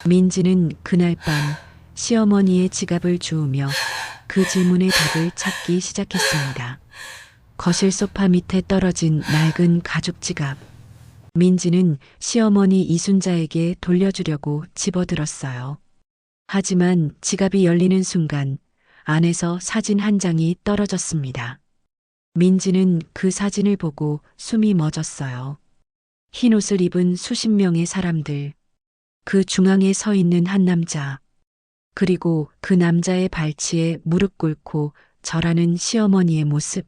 민지는 그날 밤 시어머니의 지갑을 주우며 그 질문의 답을 찾기 시작했습니다. 거실 소파 밑에 떨어진 낡은 가죽 지갑. 민지는 시어머니 이순자에게 돌려주려고 집어들었어요. 하지만 지갑이 열리는 순간 안에서 사진 한 장이 떨어졌습니다. 민지는 그 사진을 보고 숨이 멎었어요. 흰 옷을 입은 수십 명의 사람들. 그 중앙에 서 있는 한 남자. 그리고 그 남자의 발치에 무릎 꿇고 절하는 시어머니의 모습.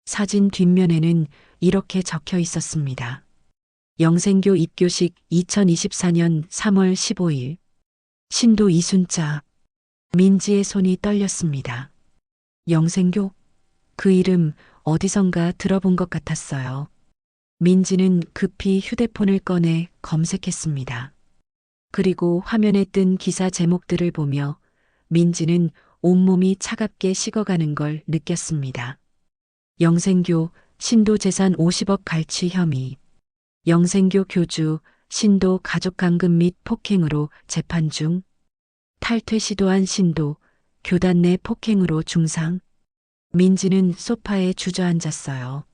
사진 뒷면에는 이렇게 적혀 있었습니다. 영생교 입교식 2024년 3월 15일. 신도 이순자. 민지의 손이 떨렸습니다. 영생교? 그 이름 어디선가 들어본 것 같았어요. 민지는 급히 휴대폰을 꺼내 검색했습니다. 그리고 화면에 뜬 기사 제목들을 보며 민지는 온몸이 차갑게 식어가는 걸 느꼈습니다. 영생교 신도 재산 50억 갈취 혐의. 영생교 교주 신도 가족 강금 및 폭행으로 재판 중. 탈퇴 시도한 신도 교단 내 폭행으로 중상. 민지는 소파에 주저앉았어요.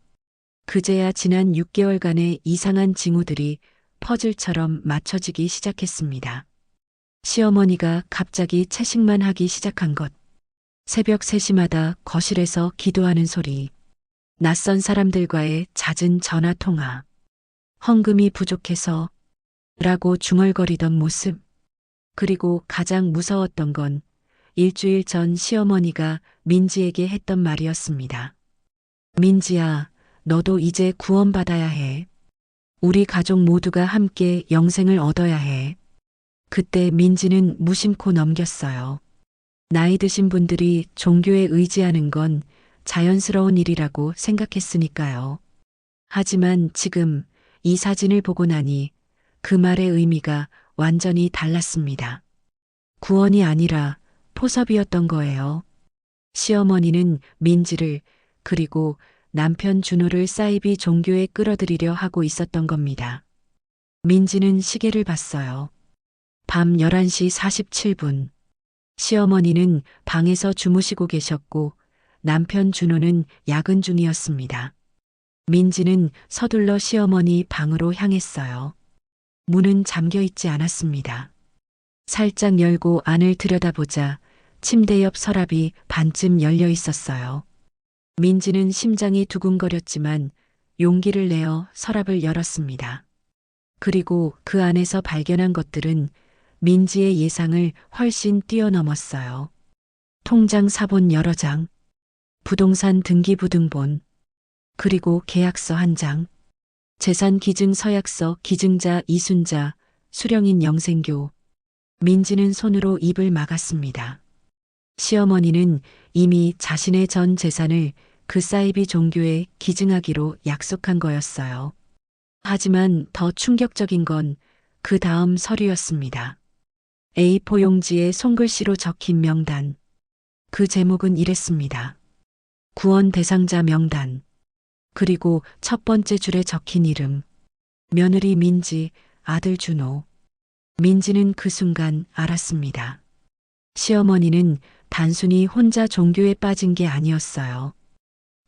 그제야 지난 6개월간의 이상한 징후들이 퍼즐처럼 맞춰지기 시작했습니다. 시어머니가 갑자기 채식만 하기 시작한 것. 새벽 3시마다 거실에서 기도하는 소리. 낯선 사람들과의 잦은 전화 통화. 헌금이 부족해서 라고 중얼거리던 모습. 그리고 가장 무서웠던 건 일주일 전 시어머니가 민지에게 했던 말이었습니다. 민지야, 너도 이제 구원받아야 해. 우리 가족 모두가 함께 영생을 얻어야 해. 그때 민지는 무심코 넘겼어요. 나이 드신 분들이 종교에 의지하는 건 자연스러운 일이라고 생각했으니까요. 하지만 지금 이 사진을 보고 나니 그 말의 의미가 완전히 달랐습니다. 구원이 아니라 포섭이었던 거예요. 시어머니는 민지를 그리고 남편 준호를 사이비 종교에 끌어들이려 하고 있었던 겁니다. 민지는 시계를 봤어요. 밤 11시 47분. 시어머니는 방에서 주무시고 계셨고 남편 준호는 야근 중이었습니다. 민지는 서둘러 시어머니 방으로 향했어요. 문은 잠겨 있지 않았습니다. 살짝 열고 안을 들여다보자 침대 옆 서랍이 반쯤 열려 있었어요. 민지는 심장이 두근거렸지만 용기를 내어 서랍을 열었습니다. 그리고 그 안에서 발견한 것들은 민지의 예상을 훨씬 뛰어넘었어요. 통장 사본 여러 장, 부동산 등기부등본, 그리고 계약서 한 장, 재산 기증 서약서 기증자 이순자, 수령인 영생교. 민지는 손으로 입을 막았습니다. 시어머니는 이미 자신의 전 재산을 그 사이비 종교에 기증하기로 약속한 거였어요. 하지만 더 충격적인 건 그 다음 서류였습니다. A4 용지에 손글씨로 적힌 명단. 그 제목은 이랬습니다. 구원 대상자 명단. 그리고 첫 번째 줄에 적힌 이름. 며느리 민지, 아들 준호. 민지는 그 순간 알았습니다. 시어머니는 단순히 혼자 종교에 빠진 게 아니었어요.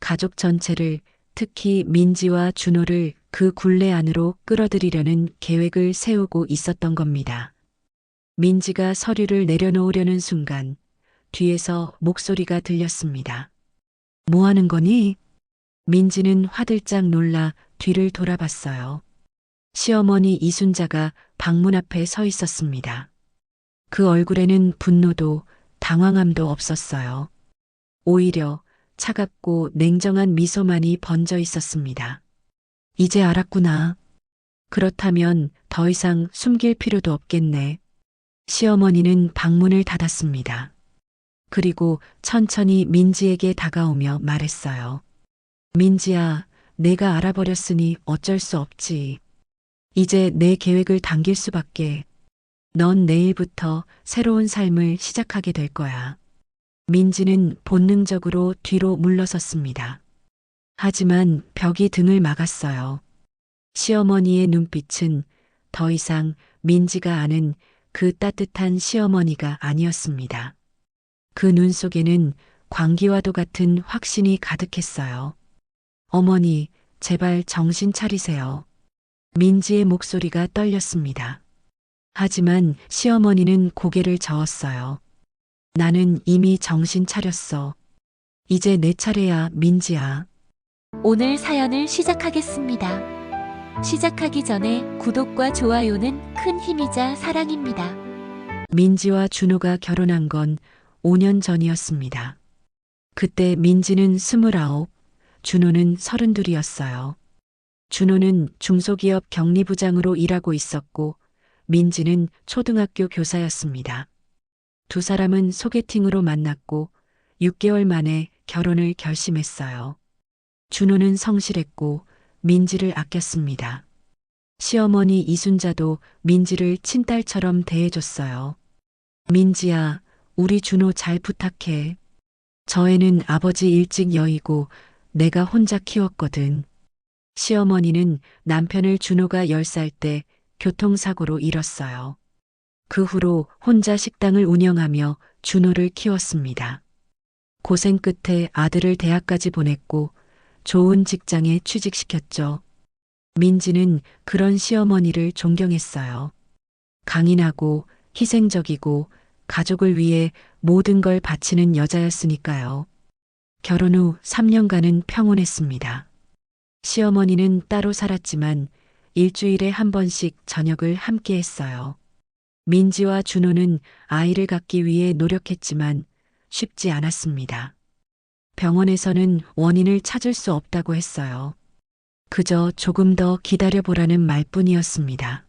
가족 전체를, 특히 민지와 준호를 그 굴레 안으로 끌어들이려는 계획을 세우고 있었던 겁니다. 민지가 서류를 내려놓으려는 순간 뒤에서 목소리가 들렸습니다. 뭐 하는 거니? 민지는 화들짝 놀라 뒤를 돌아봤어요. 시어머니 이순자가 방문 앞에 서 있었습니다. 그 얼굴에는 분노도 당황함도 없었어요. 오히려 차갑고 냉정한 미소만이 번져 있었습니다. 이제 알았구나. 그렇다면 더 이상 숨길 필요도 없겠네. 시어머니는 방문을 닫았습니다. 그리고 천천히 민지에게 다가오며 말했어요. 민지야, 내가 알아버렸으니 어쩔 수 없지. 이제 내 계획을 당길 수밖에. 넌 내일부터 새로운 삶을 시작하게 될 거야. 민지는 본능적으로 뒤로 물러섰습니다. 하지만 벽이 등을 막았어요. 시어머니의 눈빛은 더 이상 민지가 아는 그 따뜻한 시어머니가 아니었습니다. 그 눈 속에는 광기와도 같은 확신이 가득했어요. 어머니, 제발 정신 차리세요. 민지의 목소리가 떨렸습니다. 하지만 시어머니는 고개를 저었어요. 나는 이미 정신 차렸어. 이제 내 차례야, 민지야. 오늘 사연을 시작하겠습니다. 시작하기 전에 구독과 좋아요는 큰 힘이자 사랑입니다. 민지와 준호가 결혼한 건 5년 전이었습니다. 그때 민지는 29, 준호는 32이었어요. 준호는 중소기업 격리부장으로 일하고 있었고 민지는 초등학교 교사였습니다. 두 사람은 소개팅으로 만났고 6개월 만에 결혼을 결심했어요. 준호는 성실했고 민지를 아꼈습니다. 시어머니 이순자도 민지를 친딸처럼 대해줬어요. 민지야, 우리 준호 잘 부탁해. 저 애는 아버지 일찍 여의고 내가 혼자 키웠거든. 시어머니는 남편을 준호가 10살 때 교통사고로 잃었어요. 그 후로 혼자 식당을 운영하며 준호를 키웠습니다. 고생 끝에 아들을 대학까지 보냈고 좋은 직장에 취직시켰죠. 민지는 그런 시어머니를 존경했어요. 강인하고 희생적이고 가족을 위해 모든 걸 바치는 여자였으니까요. 결혼 후 3년간은 평온했습니다. 시어머니는 따로 살았지만 일주일에 한 번씩 저녁을 함께 했어요. 민지와 준호는 아이를 갖기 위해 노력했지만 쉽지 않았습니다. 병원에서는 원인을 찾을 수 없다고 했어요. 그저 조금 더 기다려보라는 말뿐이었습니다.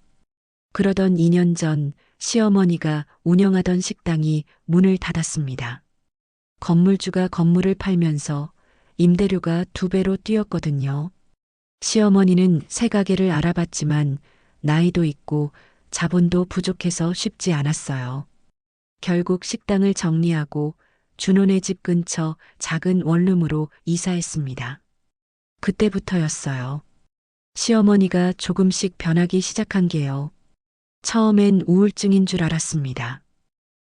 그러던 2년 전 시어머니가 운영하던 식당이 문을 닫았습니다. 건물주가 건물을 팔면서 임대료가 2배로 뛰었거든요. 시어머니는 새 가게를 알아봤지만 나이도 있고 자본도 부족해서 쉽지 않았어요. 결국 식당을 정리하고 준호네 집 근처 작은 원룸으로 이사했습니다. 그때부터였어요. 시어머니가 조금씩 변하기 시작한 게요. 처음엔 우울증인 줄 알았습니다.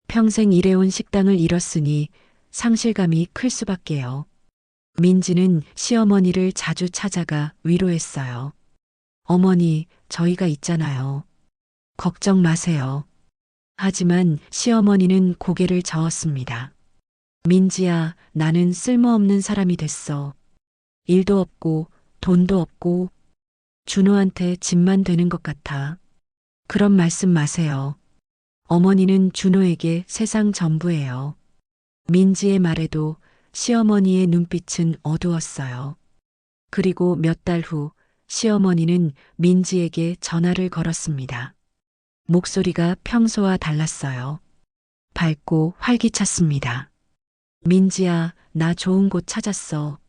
평생 일해온 식당을 잃었으니 상실감이 클 수밖에요. 민지는 시어머니를 자주 찾아가 위로했어요. 어머니, 저희가 있잖아요. 걱정 마세요. 하지만 시어머니는 고개를 저었습니다. 민지야, 나는 쓸모없는 사람이 됐어. 일도 없고 돈도 없고 준호한테 집만 되는 것 같아. 그런 말씀 마세요. 어머니는 준호에게 세상 전부예요. 민지의 말에도 시어머니의 눈빛은 어두웠어요. 그리고 몇 달 후 시어머니는 민지에게 전화를 걸었습니다. 목소리가 평소와 달랐어요. 밝고 활기찼습니다. 민지야, 나 좋은 곳 찾았어.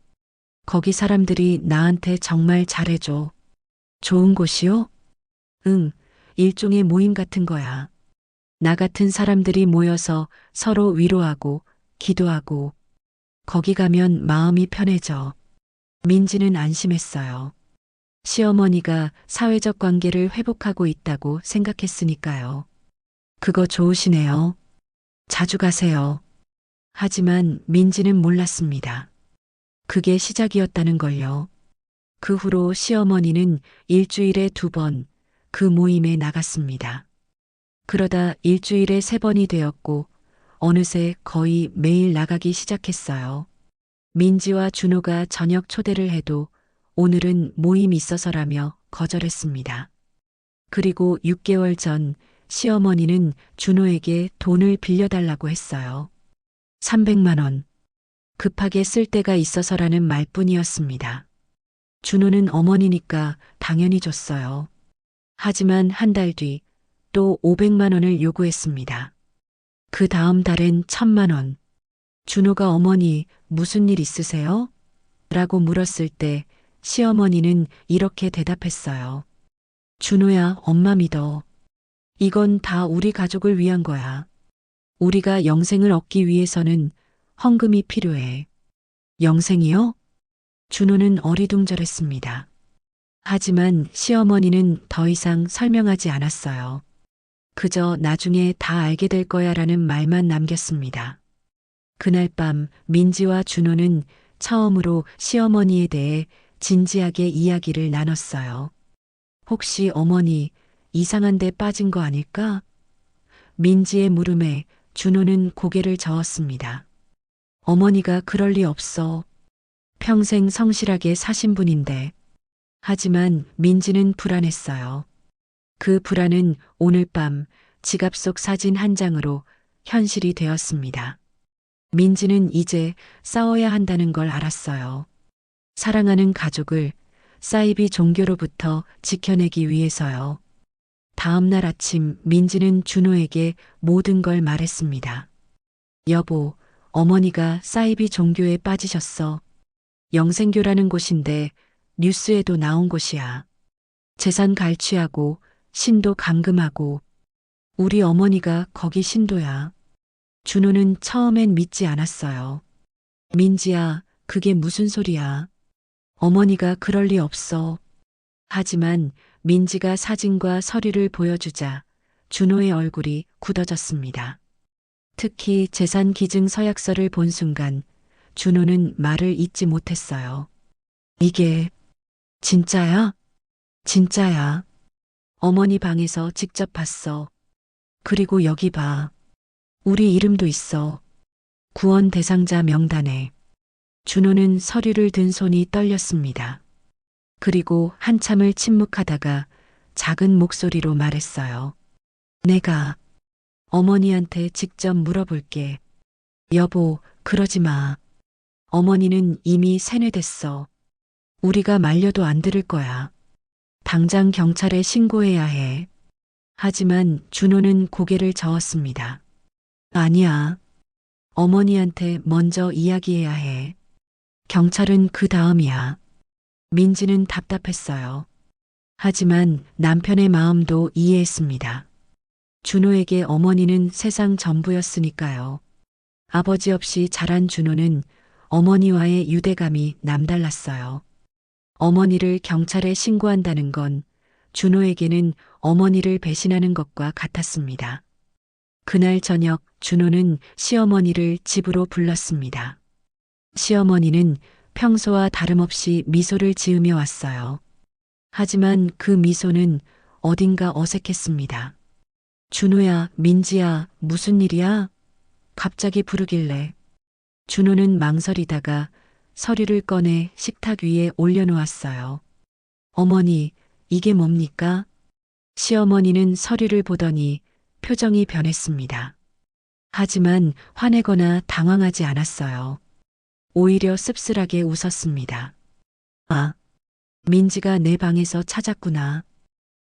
거기 사람들이 나한테 정말 잘해줘. 좋은 곳이요? 응, 일종의 모임 같은 거야. 나 같은 사람들이 모여서 서로 위로하고 기도하고 거기 가면 마음이 편해져. 민지는 안심했어요. 시어머니가 사회적 관계를 회복하고 있다고 생각했으니까요. 그거 좋으시네요. 자주 가세요. 하지만 민지는 몰랐습니다. 그게 시작이었다는 걸요. 그 후로 시어머니는 일주일에 2번 그 모임에 나갔습니다. 그러다 일주일에 3번이 되었고 어느새 거의 매일 나가기 시작했어요. 민지와 준호가 저녁 초대를 해도 오늘은 모임 있어서라며 거절했습니다. 그리고 6개월 전 시어머니는 준호에게 돈을 빌려달라고 했어요. 300만 원. 급하게 쓸 데가 있어서라는 말뿐이었습니다. 준호는 어머니니까 당연히 줬어요. 하지만 한 달 뒤 또 500만 원을 요구했습니다. 그 다음 달엔 1000만 원. 준호가 어머니 무슨 일 있으세요? 라고 물었을 때 시어머니는 이렇게 대답했어요. 준호야, 엄마 믿어. 이건 다 우리 가족을 위한 거야. 우리가 영생을 얻기 위해서는 헌금이 필요해. 영생이요? 준호는 어리둥절했습니다. 하지만 시어머니는 더 이상 설명하지 않았어요. 그저 나중에 다 알게 될 거야 라는 말만 남겼습니다. 그날 밤 민지와 준호는 처음으로 시어머니에 대해 진지하게 이야기를 나눴어요. 혹시 어머니 이상한 데 빠진 거 아닐까? 민지의 물음에 준호는 고개를 저었습니다. 어머니가 그럴 리 없어. 평생 성실하게 사신 분인데. 하지만 민지는 불안했어요. 그 불안은 오늘 밤 지갑 속 사진 한 장으로 현실이 되었습니다. 민지는 이제 싸워야 한다는 걸 알았어요. 사랑하는 가족을 사이비 종교로부터 지켜내기 위해서요. 다음 날 아침 민지는 준호에게 모든 걸 말했습니다. 여보, 어머니가 사이비 종교에 빠지셨어. 영생교라는 곳인데 뉴스에도 나온 곳이야. 재산 갈취하고 신도 감금하고 우리 어머니가 거기 신도야. 준호는 처음엔 믿지 않았어요. 민지야, 그게 무슨 소리야. 어머니가 그럴 리 없어. 하지만 민지가 사진과 서류를 보여주자 준호의 얼굴이 굳어졌습니다. 특히 재산 기증 서약서를 본 순간 준호는 말을 잇지 못했어요. 이게 진짜야? 진짜야. 어머니 방에서 직접 봤어. 그리고 여기 봐. 우리 이름도 있어. 구원 대상자 명단에. 준호는 서류를 든 손이 떨렸습니다. 그리고 한참을 침묵하다가 작은 목소리로 말했어요. 내가 어머니한테 직접 물어볼게. 여보, 그러지 마. 어머니는 이미 세뇌됐어. 우리가 말려도 안 들을 거야. 당장 경찰에 신고해야 해. 하지만 준호는 고개를 저었습니다. 아니야. 어머니한테 먼저 이야기해야 해. 경찰은 그 다음이야. 민지는 답답했어요. 하지만 남편의 마음도 이해했습니다. 준호에게 어머니는 세상 전부였으니까요. 아버지 없이 자란 준호는 어머니와의 유대감이 남달랐어요. 어머니를 경찰에 신고한다는 건 준호에게는 어머니를 배신하는 것과 같았습니다. 그날 저녁 준호는 시어머니를 집으로 불렀습니다. 시어머니는 평소와 다름없이 미소를 지으며 왔어요. 하지만 그 미소는 어딘가 어색했습니다. 준호야, 민지야, 무슨 일이야? 갑자기 부르길래. 준호는 망설이다가 서류를 꺼내 식탁 위에 올려놓았어요. 어머니, 이게 뭡니까? 시어머니는 서류를 보더니 표정이 변했습니다. 하지만 화내거나 당황하지 않았어요. 오히려 씁쓸하게 웃었습니다. 아, 민지가 내 방에서 찾았구나.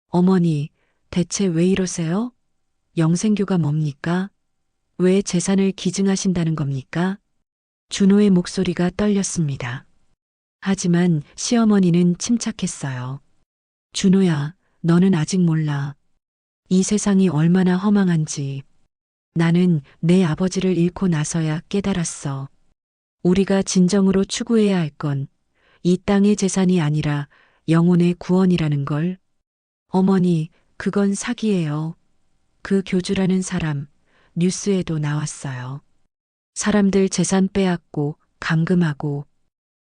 어머니, 대체 왜 이러세요? 영생교가 뭡니까? 왜 재산을 기증하신다는 겁니까? 준호의 목소리가 떨렸습니다. 하지만 시어머니는 침착했어요. 준호야, 너는 아직 몰라. 이 세상이 얼마나 허망한지. 나는 내 아버지를 잃고 나서야 깨달았어. 우리가 진정으로 추구해야 할 건 이 땅의 재산이 아니라 영혼의 구원이라는 걸. 어머니, 그건 사기예요. 그 교주라는 사람, 뉴스에도 나왔어요. 사람들 재산 빼앗고 감금하고.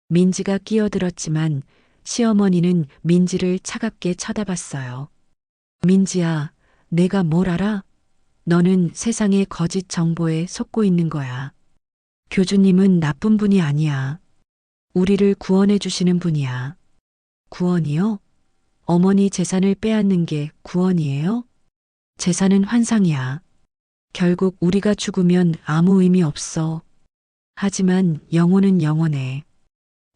민지가 끼어들었지만 시어머니는 민지를 차갑게 쳐다봤어요. 민지야, 내가 뭘 알아? 너는 세상의 거짓 정보에 속고 있는 거야. 교주님은 나쁜 분이 아니야. 우리를 구원해 주시는 분이야. 구원이요? 어머니 재산을 빼앗는 게 구원이에요? 재산은 환상이야. 결국 우리가 죽으면 아무 의미 없어. 하지만 영혼은 영원해.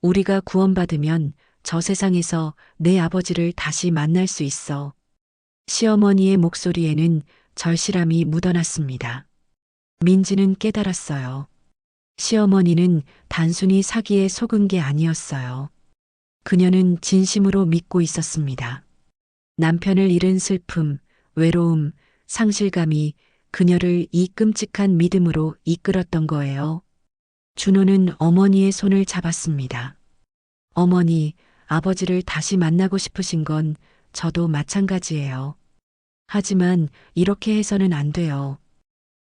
우리가 구원받으면 저 세상에서 내 아버지를 다시 만날 수 있어. 시어머니의 목소리에는 절실함이 묻어났습니다. 민지는 깨달았어요. 시어머니는 단순히 사기에 속은 게 아니었어요. 그녀는 진심으로 믿고 있었습니다. 남편을 잃은 슬픔, 외로움, 상실감이 그녀를 이 끔찍한 믿음으로 이끌었던 거예요. 준호는 어머니의 손을 잡았습니다. 어머니, 아버지를 다시 만나고 싶으신 건 저도 마찬가지예요. 하지만 이렇게 해서는 안 돼요.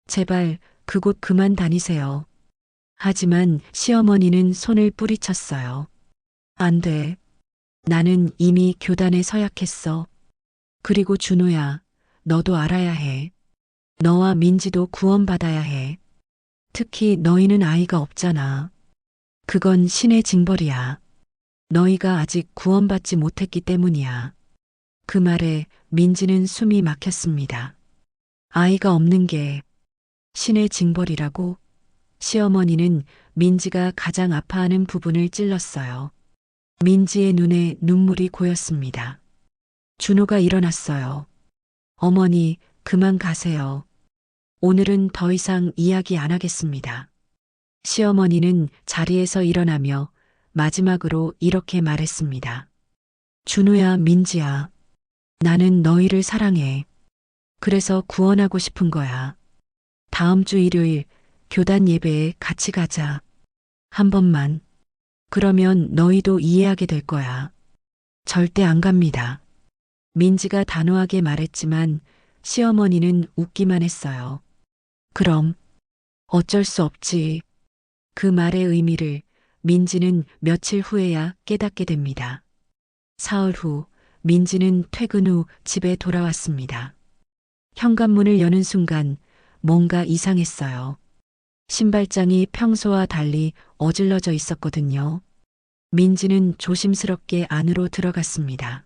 제발 그곳 그만 다니세요. 하지만 시어머니는 손을 뿌리쳤어요. 안 돼. 나는 이미 교단에 서약했어. 그리고 준호야, 너도 알아야 해. 너와 민지도 구원받아야 해. 특히 너희는 아이가 없잖아. 그건 신의 징벌이야. 너희가 아직 구원받지 못했기 때문이야. 그 말에 민지는 숨이 막혔습니다. 아이가 없는 게 신의 징벌이라고? 시어머니는 민지가 가장 아파하는 부분을 찔렀어요. 민지의 눈에 눈물이 고였습니다. 준호가 일어났어요. 어머니, 그만 가세요. 오늘은 더 이상 이야기 안 하겠습니다. 시어머니는 자리에서 일어나며 마지막으로 이렇게 말했습니다. 준호야, 민지야. 나는 너희를 사랑해. 그래서 구원하고 싶은 거야. 다음 주 일요일 교단 예배에 같이 가자. 한 번만. 그러면 너희도 이해하게 될 거야. 절대 안 갑니다. 민지가 단호하게 말했지만 시어머니는 웃기만 했어요. 그럼 어쩔 수 없지. 그 말의 의미를 민지는 며칠 후에야 깨닫게 됩니다. 사흘 후 민지는 퇴근 후 집에 돌아왔습니다. 현관문을 여는 순간 뭔가 이상했어요. 신발장이 평소와 달리 어질러져 있었거든요. 민지는 조심스럽게 안으로 들어갔습니다.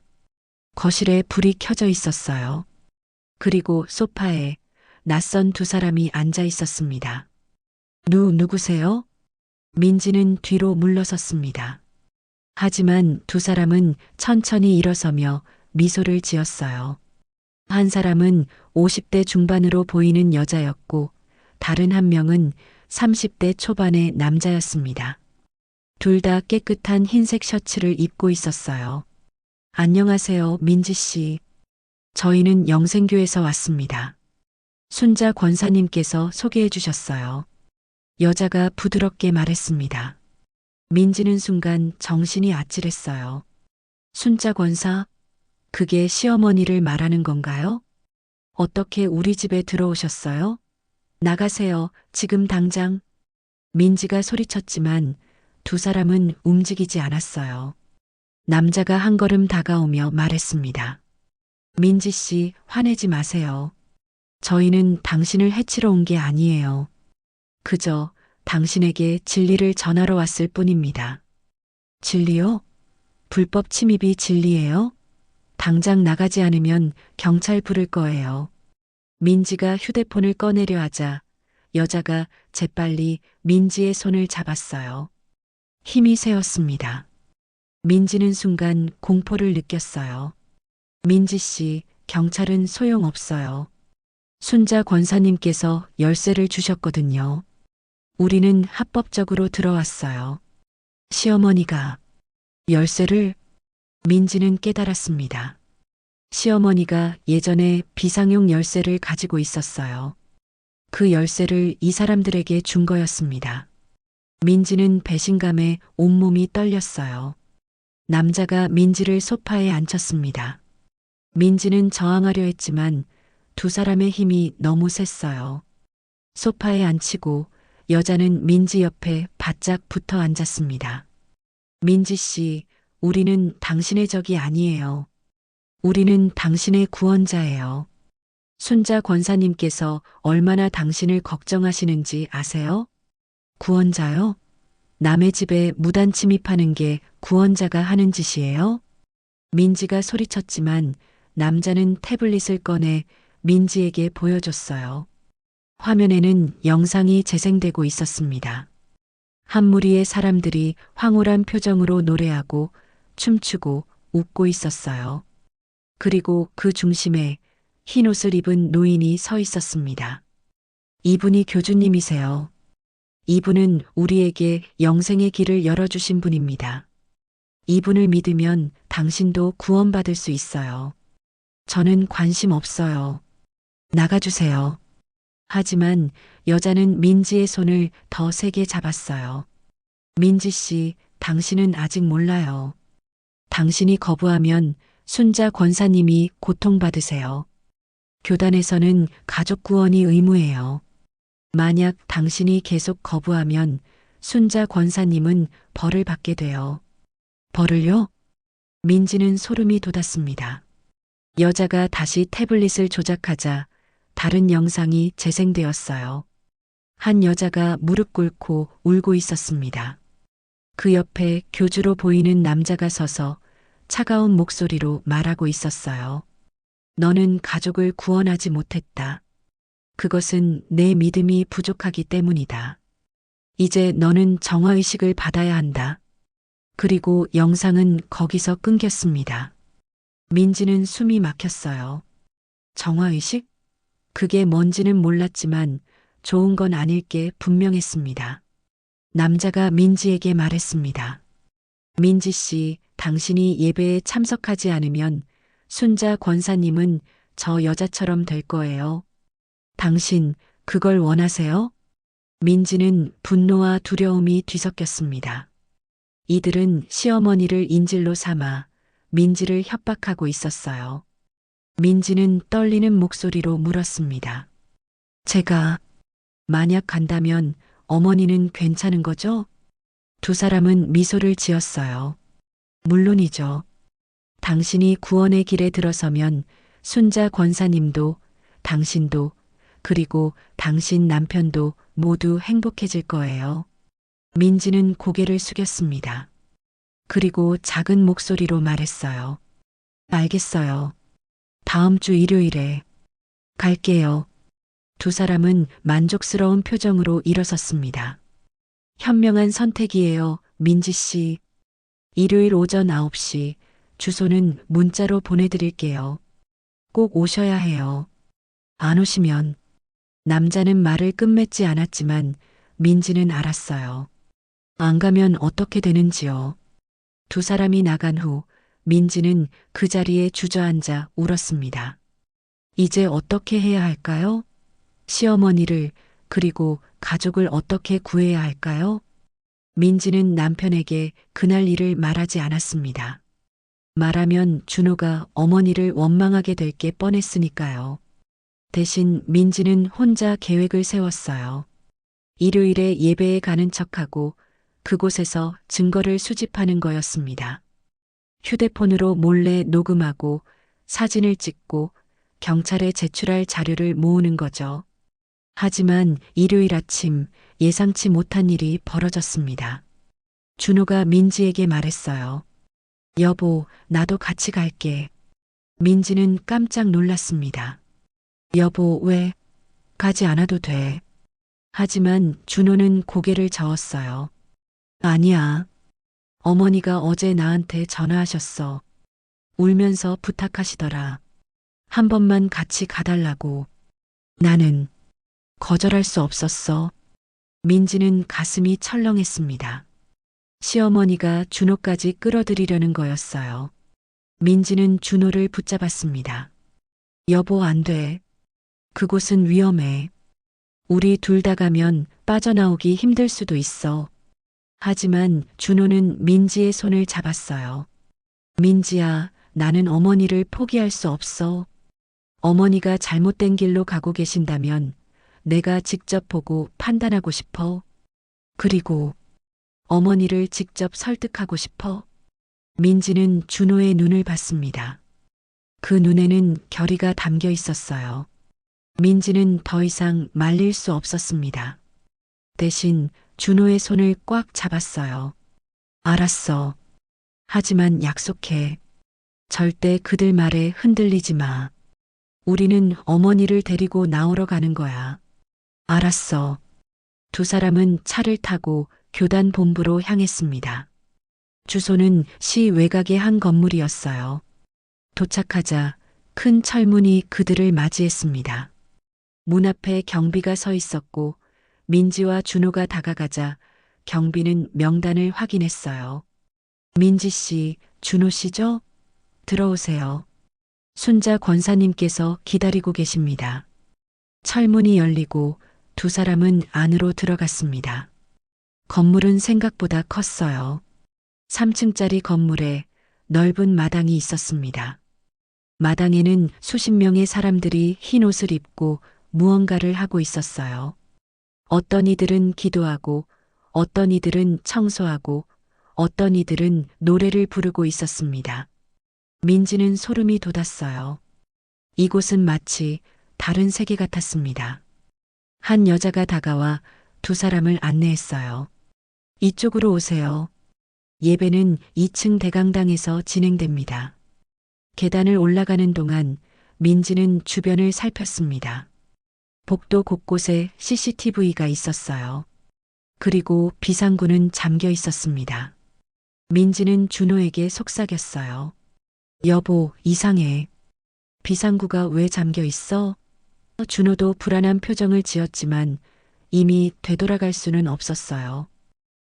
거실에 불이 켜져 있었어요. 그리고 소파에 낯선 두 사람이 앉아 있었습니다. 누구세요? 민지는 뒤로 물러섰습니다. 하지만 두 사람은 천천히 일어서며 미소를 지었어요. 한 사람은 50대 중반으로 보이는 여자였고 다른 한 명은 30대 초반의 남자였습니다. 둘 다 깨끗한 흰색 셔츠를 입고 있었어요. 안녕하세요, 민지 씨. 저희는 영생교에서 왔습니다. 순자 권사님께서 소개해 주셨어요. 여자가 부드럽게 말했습니다. 민지는 순간 정신이 아찔했어요. 순자 권사? 그게 시어머니를 말하는 건가요? 어떻게 우리 집에 들어오셨어요? 나가세요, 지금 당장. 민지가 소리쳤지만 두 사람은 움직이지 않았어요. 남자가 한 걸음 다가오며 말했습니다. 민지 씨, 화내지 마세요. 저희는 당신을 해치러 온 게 아니에요. 그저 당신에게 진리를 전하러 왔을 뿐입니다. 진리요? 불법 침입이 진리예요? 당장 나가지 않으면 경찰 부를 거예요. 민지가 휴대폰을 꺼내려 하자 여자가 재빨리 민지의 손을 잡았어요. 힘이 세었습니다. 민지는 순간 공포를 느꼈어요. 민지 씨, 경찰은 소용없어요. 순자 권사님께서 열쇠를 주셨거든요. 우리는 합법적으로 들어왔어요. 시어머니가 열쇠를? 민지는 깨달았습니다. 시어머니가 예전에 비상용 열쇠를 가지고 있었어요. 그 열쇠를 이 사람들에게 준 거였습니다. 민지는 배신감에 온몸이 떨렸어요. 남자가 민지를 소파에 앉혔습니다. 민지는 저항하려 했지만 두 사람의 힘이 너무 셌어요. 소파에 앉히고 여자는 민지 옆에 바짝 붙어 앉았습니다. 민지 씨, 우리는 당신의 적이 아니에요. 우리는 당신의 구원자예요. 순자 권사님께서 얼마나 당신을 걱정하시는지 아세요? 구원자요? 남의 집에 무단 침입하는 게 구원자가 하는 짓이에요? 민지가 소리쳤지만 남자는 태블릿을 꺼내 민지에게 보여줬어요. 화면에는 영상이 재생되고 있었습니다. 한 무리의 사람들이 황홀한 표정으로 노래하고 춤추고 웃고 있었어요. 그리고 그 중심에 흰 옷을 입은 노인이 서 있었습니다. 이분이 교주님이세요. 이분은 우리에게 영생의 길을 열어주신 분입니다. 이분을 믿으면 당신도 구원받을 수 있어요. 저는 관심 없어요. 나가주세요. 하지만 여자는 민지의 손을 더 세게 잡았어요. 민지 씨, 당신은 아직 몰라요. 당신이 거부하면 순자 권사님이 고통받으세요. 교단에서는 가족 구원이 의무예요. 만약 당신이 계속 거부하면 순자 권사님은 벌을 받게 돼요. 벌을요? 민지는 소름이 돋았습니다. 여자가 다시 태블릿을 조작하자 다른 영상이 재생되었어요. 한 여자가 무릎 꿇고 울고 있었습니다. 그 옆에 교주로 보이는 남자가 서서 차가운 목소리로 말하고 있었어요. 너는 가족을 구원하지 못했다. 그것은 내 믿음이 부족하기 때문이다. 이제 너는 정화의식을 받아야 한다. 그리고 영상은 거기서 끊겼습니다. 민지는 숨이 막혔어요. 정화의식? 그게 뭔지는 몰랐지만 좋은 건 아닐 게 분명했습니다. 남자가 민지에게 말했습니다. 민지 씨, 당신이 예배에 참석하지 않으면 순자 권사님은 저 여자처럼 될 거예요. 당신, 그걸 원하세요? 민지는 분노와 두려움이 뒤섞였습니다. 이들은 시어머니를 인질로 삼아 민지를 협박하고 있었어요. 민지는 떨리는 목소리로 물었습니다. 제가 만약 간다면 어머니는 괜찮은 거죠? 두 사람은 미소를 지었어요. 물론이죠. 당신이 구원의 길에 들어서면 순자 권사님도 당신도 그리고 당신 남편도 모두 행복해질 거예요. 민지는 고개를 숙였습니다. 그리고 작은 목소리로 말했어요. 알겠어요. 다음 주 일요일에 갈게요. 두 사람은 만족스러운 표정으로 일어섰습니다. 현명한 선택이에요, 민지 씨. 일요일 오전 9시, 주소는 문자로 보내드릴게요. 꼭 오셔야 해요. 안 오시면. 남자는 말을 끝맺지 않았지만 민지는 알았어요. 안 가면 어떻게 되는지요. 두 사람이 나간 후 민지는 그 자리에 주저앉아 울었습니다. 이제 어떻게 해야 할까요? 시어머니를 그리고 가족을 어떻게 구해야 할까요? 민지는 남편에게 그날 일을 말하지 않았습니다. 말하면 준호가 어머니를 원망하게 될 게 뻔했으니까요. 대신 민지는 혼자 계획을 세웠어요. 일요일에 예배에 가는 척하고 그곳에서 증거를 수집하는 거였습니다. 휴대폰으로 몰래 녹음하고 사진을 찍고 경찰에 제출할 자료를 모으는 거죠. 하지만 일요일 아침 예상치 못한 일이 벌어졌습니다. 준호가 민지에게 말했어요. 여보, 나도 같이 갈게. 민지는 깜짝 놀랐습니다. 여보, 왜? 가지 않아도 돼. 하지만 준호는 고개를 저었어요. 아니야. 어머니가 어제 나한테 전화하셨어. 울면서 부탁하시더라. 한 번만 같이 가달라고. 나는 거절할 수 없었어. 민지는 가슴이 철렁했습니다. 시어머니가 준호까지 끌어들이려는 거였어요. 민지는 준호를 붙잡았습니다. 여보, 안 돼. 그곳은 위험해. 우리 둘 다 가면 빠져나오기 힘들 수도 있어. 하지만 준호는 민지의 손을 잡았어요. 민지야, 나는 어머니를 포기할 수 없어. 어머니가 잘못된 길로 가고 계신다면 내가 직접 보고 판단하고 싶어. 그리고 어머니를 직접 설득하고 싶어. 민지는 준호의 눈을 봤습니다. 그 눈에는 결의가 담겨 있었어요. 민지는 더 이상 말릴 수 없었습니다. 대신 준호의 손을 꽉 잡았어요. 알았어. 하지만 약속해. 절대 그들 말에 흔들리지 마. 우리는 어머니를 데리고 나오러 가는 거야. 알았어. 두 사람은 차를 타고 교단 본부로 향했습니다. 주소는 시 외곽의 한 건물이었어요. 도착하자 큰 철문이 그들을 맞이했습니다. 문 앞에 경비가 서 있었고 민지와 준호가 다가가자 경비는 명단을 확인했어요. 민지 씨, 준호 씨죠? 들어오세요. 순자 권사님께서 기다리고 계십니다. 철문이 열리고 두 사람은 안으로 들어갔습니다. 건물은 생각보다 컸어요. 3층짜리 건물에 넓은 마당이 있었습니다. 마당에는 수십 명의 사람들이 흰 옷을 입고 무언가를 하고 있었어요. 어떤 이들은 기도하고, 어떤 이들은 청소하고, 어떤 이들은 노래를 부르고 있었습니다. 민지는 소름이 돋았어요. 이곳은 마치 다른 세계 같았습니다. 한 여자가 다가와 두 사람을 안내했어요. 이쪽으로 오세요. 예배는 2층 대강당에서 진행됩니다. 계단을 올라가는 동안 민지는 주변을 살폈습니다. 복도 곳곳에 CCTV가 있었어요. 그리고 비상구는 잠겨 있었습니다. 민지는 준호에게 속삭였어요. 여보, 이상해. 비상구가 왜 잠겨 있어? 준호도 불안한 표정을 지었지만 이미 되돌아갈 수는 없었어요.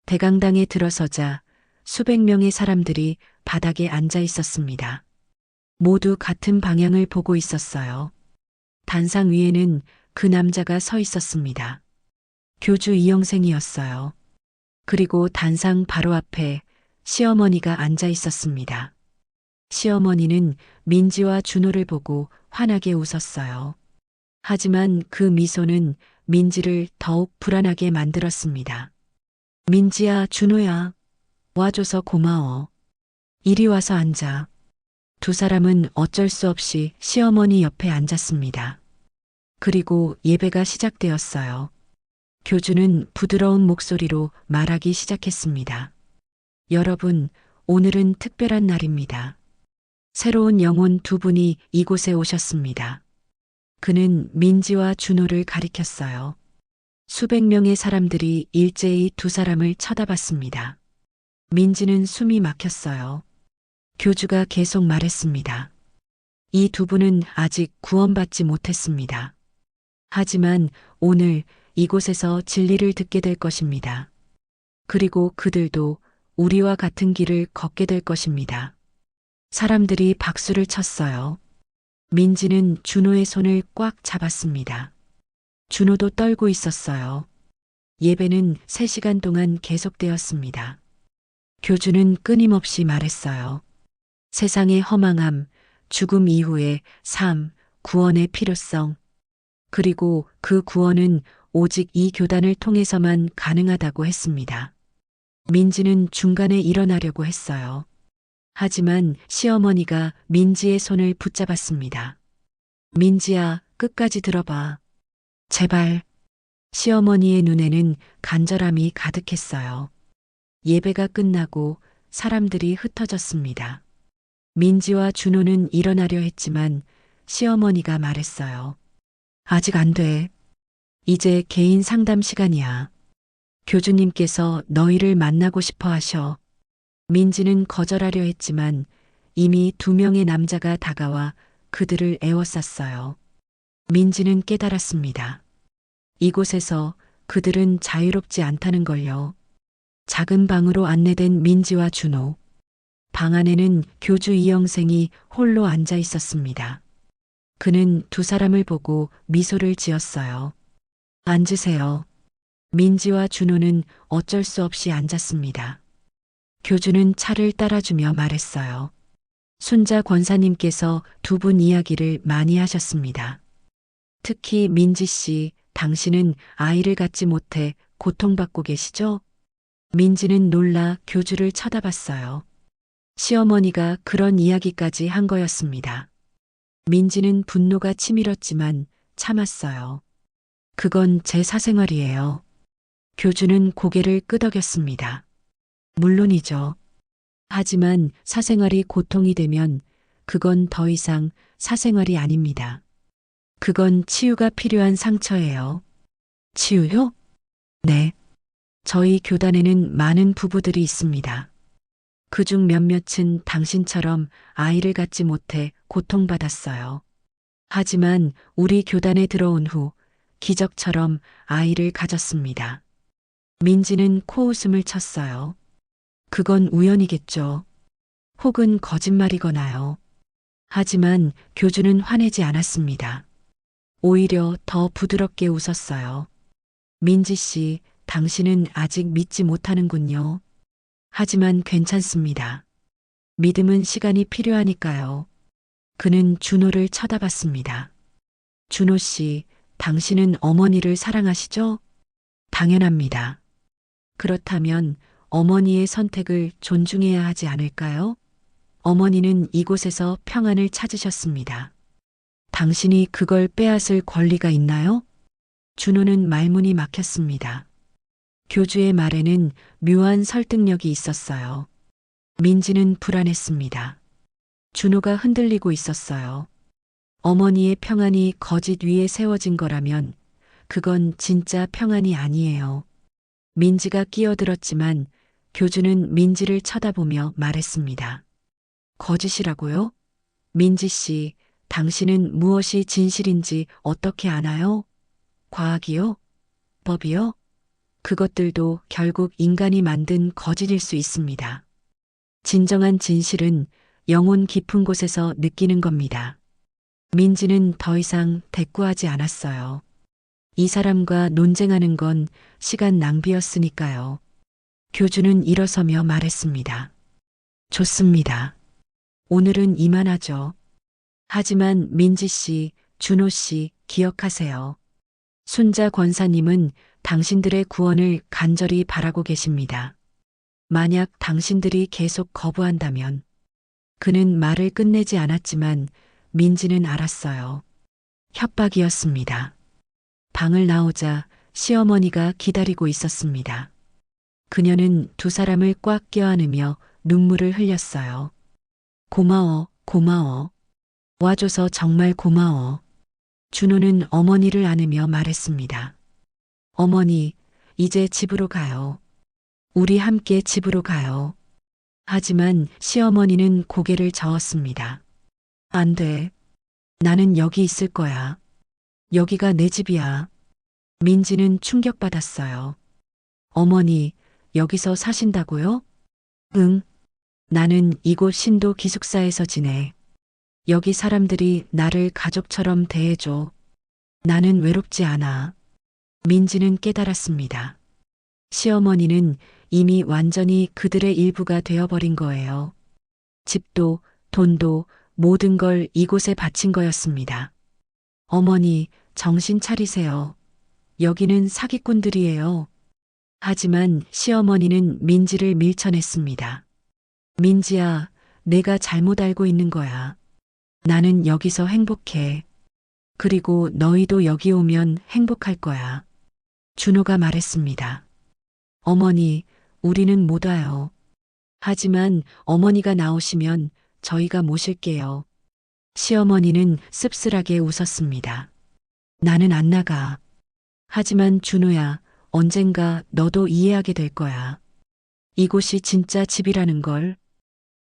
대강당에 들어서자 수백 명의 사람들이 바닥에 앉아 있었습니다. 모두 같은 방향을 보고 있었어요. 단상 위에는 그 남자가 서 있었습니다. 교주 이영생이었어요. 그리고 단상 바로 앞에 시어머니가 앉아 있었습니다. 시어머니는 민지와 준호를 보고 환하게 웃었어요. 하지만 그 미소는 민지를 더욱 불안하게 만들었습니다. 민지야, 준호야. 와줘서 고마워. 이리 와서 앉아. 두 사람은 어쩔 수 없이 시어머니 옆에 앉았습니다. 그리고 예배가 시작되었어요. 교주는 부드러운 목소리로 말하기 시작했습니다. 여러분, 오늘은 특별한 날입니다. 새로운 영혼 두 분이 이곳에 오셨습니다. 그는 민지와 준호를 가리켰어요. 수백 명의 사람들이 일제히 두 사람을 쳐다봤습니다. 민지는 숨이 막혔어요. 교주가 계속 말했습니다. 이 두 분은 아직 구원받지 못했습니다. 하지만 오늘 이곳에서 진리를 듣게 될 것입니다. 그리고 그들도 우리와 같은 길을 걷게 될 것입니다. 사람들이 박수를 쳤어요. 민지는 준호의 손을 꽉 잡았습니다. 준호도 떨고 있었어요. 예배는 3시간 동안 계속되었습니다. 교주는 끊임없이 말했어요. 세상의 허망함, 죽음 이후의 삶, 구원의 필요성, 그리고 그 구원은 오직 이 교단을 통해서만 가능하다고 했습니다. 민지는 중간에 일어나려고 했어요. 하지만 시어머니가 민지의 손을 붙잡았습니다. 민지야, 끝까지 들어봐. 제발. 시어머니의 눈에는 간절함이 가득했어요. 예배가 끝나고 사람들이 흩어졌습니다. 민지와 준호는 일어나려 했지만 시어머니가 말했어요. 아직 안 돼. 이제 개인 상담 시간이야. 교주님께서 너희를 만나고 싶어 하셔. 민지는 거절하려 했지만 이미 2명의 남자가 다가와 그들을 에워쌌어요. 민지는 깨달았습니다. 이곳에서 그들은 자유롭지 않다는 걸요. 작은 방으로 안내된 민지와 준호. 방 안에는 교주 이영생이 홀로 앉아 있었습니다. 그는 두 사람을 보고 미소를 지었어요. 앉으세요. 민지와 준호는 어쩔 수 없이 앉았습니다. 교주는 차를 따라주며 말했어요. 순자 권사님께서 두 분 이야기를 많이 하셨습니다. 특히 민지 씨, 당신은 아이를 갖지 못해 고통받고 계시죠? 민지는 놀라 교주를 쳐다봤어요. 시어머니가 그런 이야기까지 한 거였습니다. 민지는 분노가 치밀었지만 참았어요. 그건 제 사생활이에요. 교주는 고개를 끄덕였습니다. 물론이죠. 하지만 사생활이 고통이 되면 그건 더 이상 사생활이 아닙니다. 그건 치유가 필요한 상처예요. 치유요? 네. 저희 교단에는 많은 부부들이 있습니다. 그중 몇몇은 당신처럼 아이를 갖지 못해 고통받았어요. 하지만 우리 교단에 들어온 후 기적처럼 아이를 가졌습니다. 민지는 코웃음을 쳤어요. 그건 우연이겠죠. 혹은 거짓말이거나요. 하지만 교주는 화내지 않았습니다. 오히려 더 부드럽게 웃었어요. 민지 씨, 당신은 아직 믿지 못하는군요. 하지만 괜찮습니다. 믿음은 시간이 필요하니까요. 그는 준호를 쳐다봤습니다. 준호 씨, 당신은 어머니를 사랑하시죠? 당연합니다. 그렇다면 어머니의 선택을 존중해야 하지 않을까요? 어머니는 이곳에서 평안을 찾으셨습니다. 당신이 그걸 빼앗을 권리가 있나요? 준호는 말문이 막혔습니다. 교주의 말에는 묘한 설득력이 있었어요. 민지는 불안했습니다. 준호가 흔들리고 있었어요. 어머니의 평안이 거짓 위에 세워진 거라면 그건 진짜 평안이 아니에요. 민지가 끼어들었지만 교주는 민지를 쳐다보며 말했습니다. 거짓이라고요? 민지 씨, 당신은 무엇이 진실인지 어떻게 아나요? 과학이요? 법이요? 그것들도 결국 인간이 만든 거짓일 수 있습니다. 진정한 진실은 영혼 깊은 곳에서 느끼는 겁니다. 민지는 더 이상 대꾸하지 않았어요. 이 사람과 논쟁하는 건 시간 낭비였으니까요. 교주는 일어서며 말했습니다. 좋습니다. 오늘은 이만하죠. 하지만 민지 씨, 준호 씨, 기억하세요. 순자 권사님은 당신들의 구원을 간절히 바라고 계십니다. 만약 당신들이 계속 거부한다면, 그는 말을 끝내지 않았지만 민지는 알았어요. 협박이었습니다. 방을 나오자 시어머니가 기다리고 있었습니다. 그녀는 두 사람을 꽉 껴안으며 눈물을 흘렸어요. 고마워, 고마워. 와줘서 정말 고마워. 준호는 어머니를 안으며 말했습니다. 어머니, 이제 집으로 가요. 우리 함께 집으로 가요. 하지만 시어머니는 고개를 저었습니다. 안 돼. 나는 여기 있을 거야. 여기가 내 집이야. 민지는 충격받았어요. 어머니, 여기서 사신다고요? 응. 나는 이곳 신도 기숙사에서 지내. 여기 사람들이 나를 가족처럼 대해줘. 나는 외롭지 않아. 민지는 깨달았습니다. 시어머니는 이미 완전히 그들의 일부가 되어버린 거예요. 집도, 돈도, 모든 걸 이곳에 바친 거였습니다. 어머니, 정신 차리세요. 여기는 사기꾼들이에요. 하지만 시어머니는 민지를 밀쳐냈습니다. 민지야, 내가 잘못 알고 있는 거야. 나는 여기서 행복해. 그리고 너희도 여기 오면 행복할 거야. 준호가 말했습니다. 어머니, 우리는 못 와요. 하지만 어머니가 나오시면 저희가 모실게요. 시어머니는 씁쓸하게 웃었습니다. 나는 안 나가. 하지만 준호야, 언젠가 너도 이해하게 될 거야. 이곳이 진짜 집이라는 걸.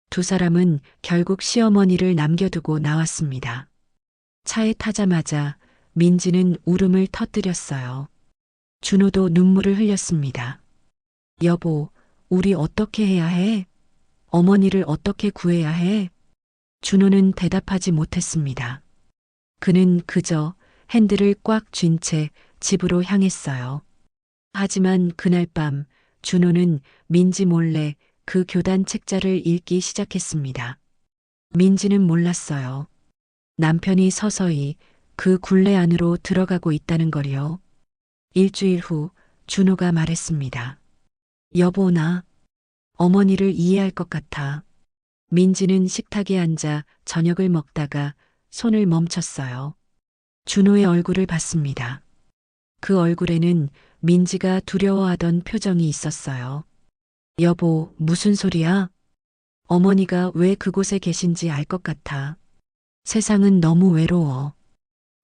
두 사람은 결국 시어머니를 남겨두고 나왔습니다. 차에 타자마자 민지는 울음을 터뜨렸어요. 준호도 눈물을 흘렸습니다. 여보, 우리 어떻게 해야 해? 어머니를 어떻게 구해야 해? 준호는 대답하지 못했습니다. 그는 그저 핸들을 꽉 쥔 채 집으로 향했어요. 하지만 그날 밤 준호는 민지 몰래 그 교단 책자를 읽기 시작했습니다. 민지는 몰랐어요. 남편이 서서히 그 굴레 안으로 들어가고 있다는 걸요. 일주일 후 준호가 말했습니다. 여보, 나 어머니를 이해할 것 같아. 민지는 식탁에 앉아 저녁을 먹다가 손을 멈췄어요. 준호의 얼굴을 봤습니다. 그 얼굴에는 민지가 두려워하던 표정이 있었어요. 여보, 무슨 소리야? 어머니가 왜 그곳에 계신지 알 것 같아. 세상은 너무 외로워.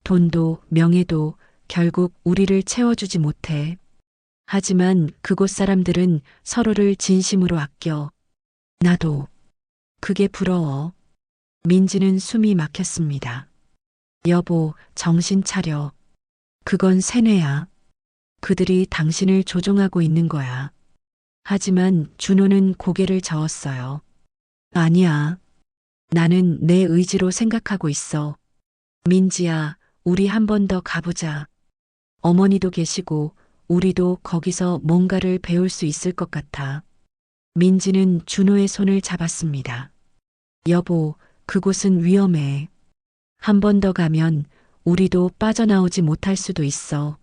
돈도 명예도 결국 우리를 채워주지 못해. 하지만 그곳 사람들은 서로를 진심으로 아껴. 나도. 그게 부러워. 민지는 숨이 막혔습니다. 여보, 정신 차려. 그건 세뇌야. 그들이 당신을 조종하고 있는 거야. 하지만 준호는 고개를 저었어요. 아니야. 나는 내 의지로 생각하고 있어. 민지야, 우리 한 번 더 가보자. 어머니도 계시고 우리도 거기서 뭔가를 배울 수 있을 것 같아. 민지는 준호의 손을 잡았습니다. 여보, 그곳은 위험해. 한 번 더 가면 우리도 빠져나오지 못할 수도 있어.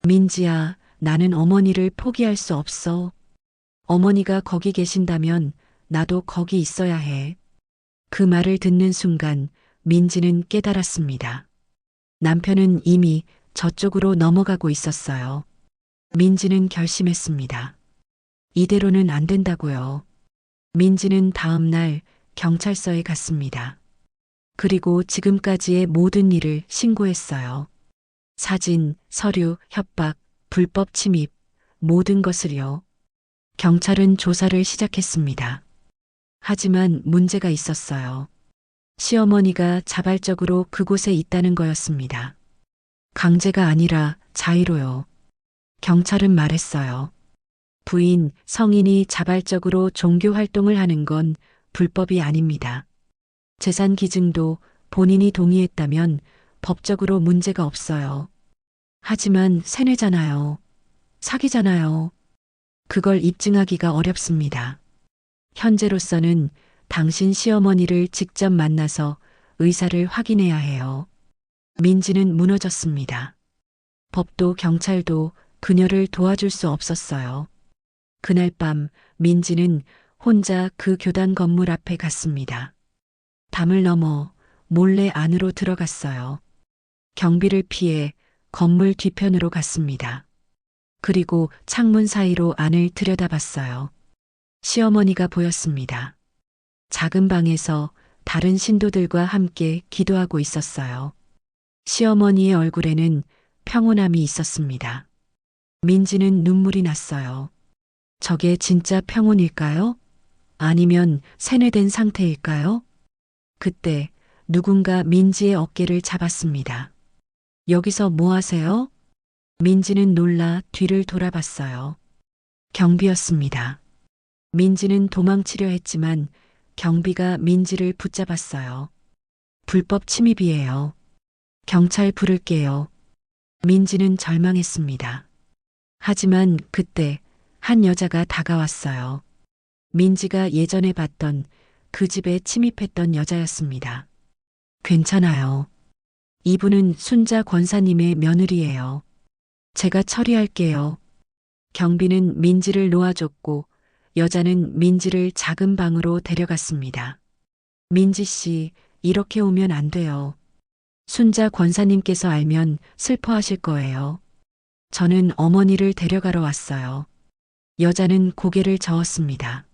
민지야, 나는 어머니를 포기할 수 없어. 어머니가 거기 계신다면 나도 거기 있어야 해. 그 말을 듣는 순간 민지는 깨달았습니다. 남편은 이미 저쪽으로 넘어가고 있었어요. 민지는 결심했습니다. 이대로는 안 된다고요. 민지는 다음 날 경찰서에 갔습니다. 그리고 지금까지의 모든 일을 신고했어요. 사진, 서류, 협박, 불법 침입, 모든 것을요. 경찰은 조사를 시작했습니다. 하지만 문제가 있었어요. 시어머니가 자발적으로 그곳에 있다는 거였습니다. 강제가 아니라 자의로요. 경찰은 말했어요. 부인, 성인이 자발적으로 종교 활동을 하는 건 불법이 아닙니다. 재산 기증도 본인이 동의했다면 법적으로 문제가 없어요. 하지만 세뇌잖아요. 사기잖아요. 그걸 입증하기가 어렵습니다. 현재로서는 당신 시어머니를 직접 만나서 의사를 확인해야 해요. 민지는 무너졌습니다. 법도 경찰도 그녀를 도와줄 수 없었어요. 그날 밤 민지는 혼자 그 교단 건물 앞에 갔습니다. 담을 넘어 몰래 안으로 들어갔어요. 경비를 피해 건물 뒤편으로 갔습니다. 그리고 창문 사이로 안을 들여다봤어요. 시어머니가 보였습니다. 작은 방에서 다른 신도들과 함께 기도하고 있었어요. 시어머니의 얼굴에는 평온함이 있었습니다. 민지는 눈물이 났어요. 저게 진짜 평온일까요? 아니면 세뇌된 상태일까요? 그때 누군가 민지의 어깨를 잡았습니다. 여기서 뭐 하세요? 민지는 놀라 뒤를 돌아봤어요. 경비였습니다. 민지는 도망치려 했지만 경비가 민지를 붙잡았어요. 불법 침입이에요. 경찰 부를게요. 민지는 절망했습니다. 하지만 그때 한 여자가 다가왔어요. 민지가 예전에 봤던 그 집에 침입했던 여자였습니다. 괜찮아요. 이분은 순자 권사님의 며느리예요. 제가 처리할게요. 경비는 민지를 놓아줬고 여자는 민지를 작은 방으로 데려갔습니다. 민지 씨, 이렇게 오면 안 돼요. 순자 권사님께서 알면 슬퍼하실 거예요. 저는 어머니를 데려가러 왔어요. 여자는 고개를 저었습니다.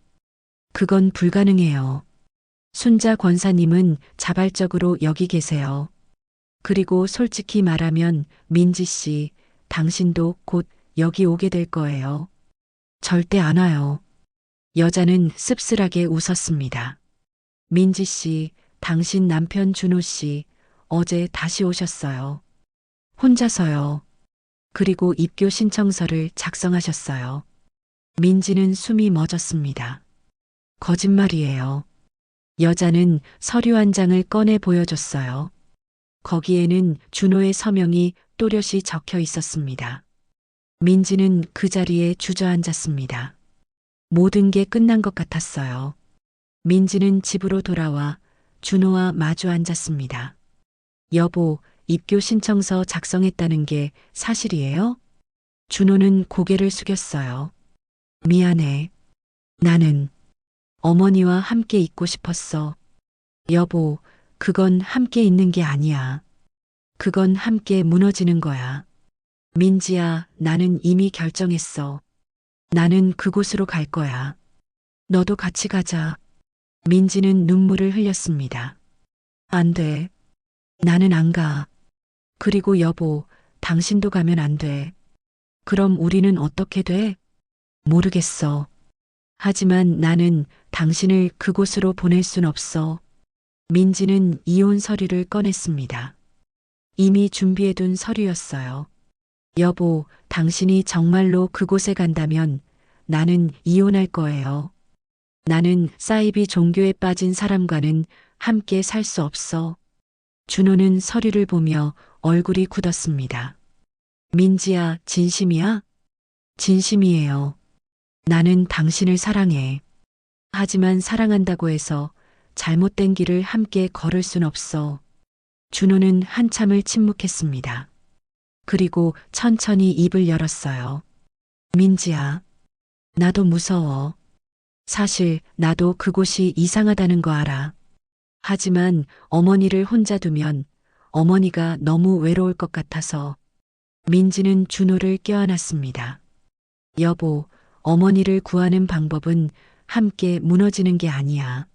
그건 불가능해요. 순자 권사님은 자발적으로 여기 계세요. 그리고 솔직히 말하면 민지 씨, 당신도 곧 여기 오게 될 거예요. 절대 안 와요. 여자는 씁쓸하게 웃었습니다. 민지 씨, 당신 남편 준호 씨, 어제 다시 오셨어요. 혼자서요. 그리고 입교 신청서를 작성하셨어요. 민지는 숨이 멎었습니다. 거짓말이에요. 여자는 서류 한 장을 꺼내 보여줬어요. 거기에는 준호의 서명이 또렷이 적혀 있었습니다. 민지는 그 자리에 주저앉았습니다. 모든 게 끝난 것 같았어요. 민지는 집으로 돌아와 준호와 마주 앉았습니다. 여보, 입교 신청서 작성했다는 게 사실이에요? 준호는 고개를 숙였어요. 미안해. 나는 어머니와 함께 있고 싶었어. 여보, 그건 함께 있는 게 아니야. 그건 함께 무너지는 거야. 민지야, 나는 이미 결정했어. 나는 그곳으로 갈 거야. 너도 같이 가자. 민지는 눈물을 흘렸습니다. 안 돼. 나는 안 가. 그리고 여보, 당신도 가면 안 돼. 그럼 우리는 어떻게 돼? 모르겠어. 하지만 나는 당신을 그곳으로 보낼 순 없어. 민지는 이혼 서류를 꺼냈습니다. 이미 준비해둔 서류였어요. 여보, 당신이 정말로 그곳에 간다면 나는 이혼할 거예요. 나는 사이비 종교에 빠진 사람과는 함께 살 수 없어. 준호는 서류를 보며 얼굴이 굳었습니다. 민지야, 진심이야? 진심이에요. 나는 당신을 사랑해. 하지만 사랑한다고 해서 잘못된 길을 함께 걸을 순 없어. 준호는 한참을 침묵했습니다. 그리고 천천히 입을 열었어요. 민지야, 나도 무서워. 사실 나도 그곳이 이상하다는 거 알아. 하지만 어머니를 혼자 두면 어머니가 너무 외로울 것 같아서. 민지는 준호를 껴안았습니다. 여보, 어머니를 구하는 방법은 함께 무너지는 게 아니야.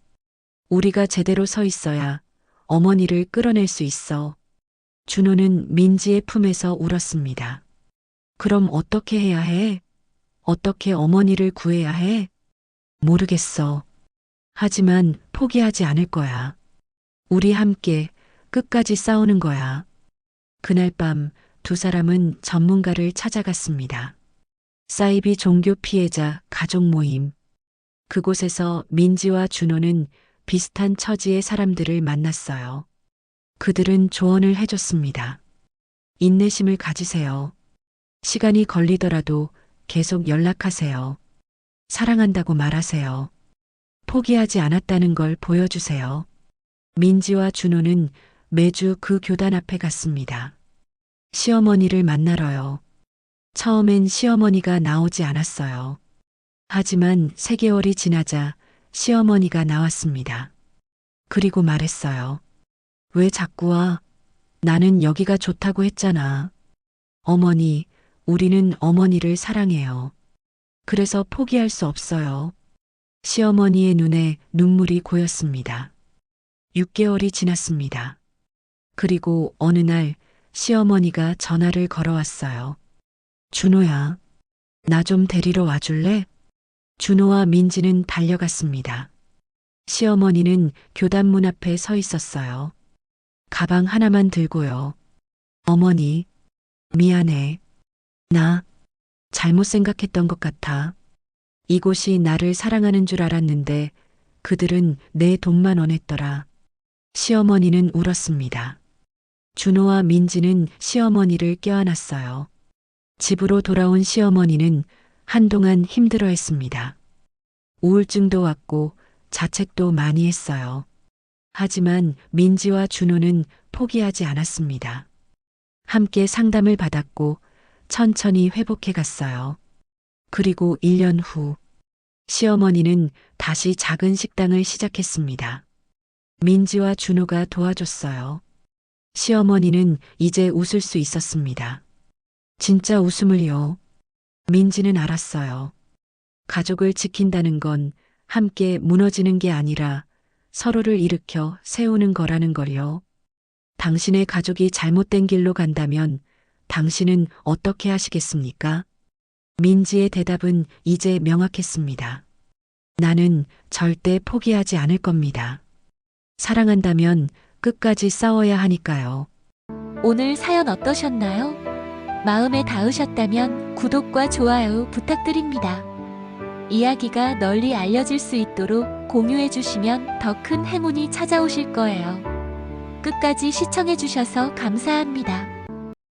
우리가 제대로 서 있어야 어머니를 끌어낼 수 있어. 준호는 민지의 품에서 울었습니다. 그럼 어떻게 해야 해? 어떻게 어머니를 구해야 해? 모르겠어. 하지만 포기하지 않을 거야. 우리 함께 끝까지 싸우는 거야. 그날 밤 두 사람은 전문가를 찾아갔습니다. 사이비 종교 피해자 가족 모임. 그곳에서 민지와 준호는 비슷한 처지의 사람들을 만났어요. 그들은 조언을 해줬습니다. 인내심을 가지세요. 시간이 걸리더라도 계속 연락하세요. 사랑한다고 말하세요. 포기하지 않았다는 걸 보여주세요. 민지와 준호는 매주 그 교단 앞에 갔습니다. 시어머니를 만나러요. 처음엔 시어머니가 나오지 않았어요. 하지만 3개월이 지나자 시어머니가 나왔습니다. 그리고 말했어요. 왜 자꾸 와? 나는 여기가 좋다고 했잖아. 어머니, 우리는 어머니를 사랑해요. 그래서 포기할 수 없어요. 시어머니의 눈에 눈물이 고였습니다. 6개월이 지났습니다. 그리고 어느 날 시어머니가 전화를 걸어왔어요. 준호야, 나 좀 데리러 와줄래? 준호와 민지는 달려갔습니다. 시어머니는 교단 문 앞에 서 있었어요. 가방 하나만 들고요. 어머니, 미안해. 나 잘못 생각했던 것 같아. 이곳이 나를 사랑하는 줄 알았는데 그들은 내 돈만 원했더라. 시어머니는 울었습니다. 준호와 민지는 시어머니를 껴안았어요. 집으로 돌아온 시어머니는 한동안 힘들어했습니다. 우울증도 왔고 자책도 많이 했어요. 하지만 민지와 준호는 포기하지 않았습니다. 함께 상담을 받았고 천천히 회복해 갔어요. 그리고 1년 후 시어머니는 다시 작은 식당을 시작했습니다. 민지와 준호가 도와줬어요. 시어머니는 이제 웃을 수 있었습니다. 진짜 웃음을요. 민지는 알았어요. 가족을 지킨다는 건 함께 무너지는 게 아니라 서로를 일으켜 세우는 거라는 걸요. 당신의 가족이 잘못된 길로 간다면 당신은 어떻게 하시겠습니까? 민지의 대답은 이제 명확했습니다. 나는 절대 포기하지 않을 겁니다. 사랑한다면 끝까지 싸워야 하니까요. 오늘 사연 어떠셨나요? 마음에 닿으셨다면 구독과 좋아요 부탁드립니다. 이야기가 널리 알려질 수 있도록 공유해 주시면 더 큰 행운이 찾아오실 거예요. 끝까지 시청해 주셔서 감사합니다.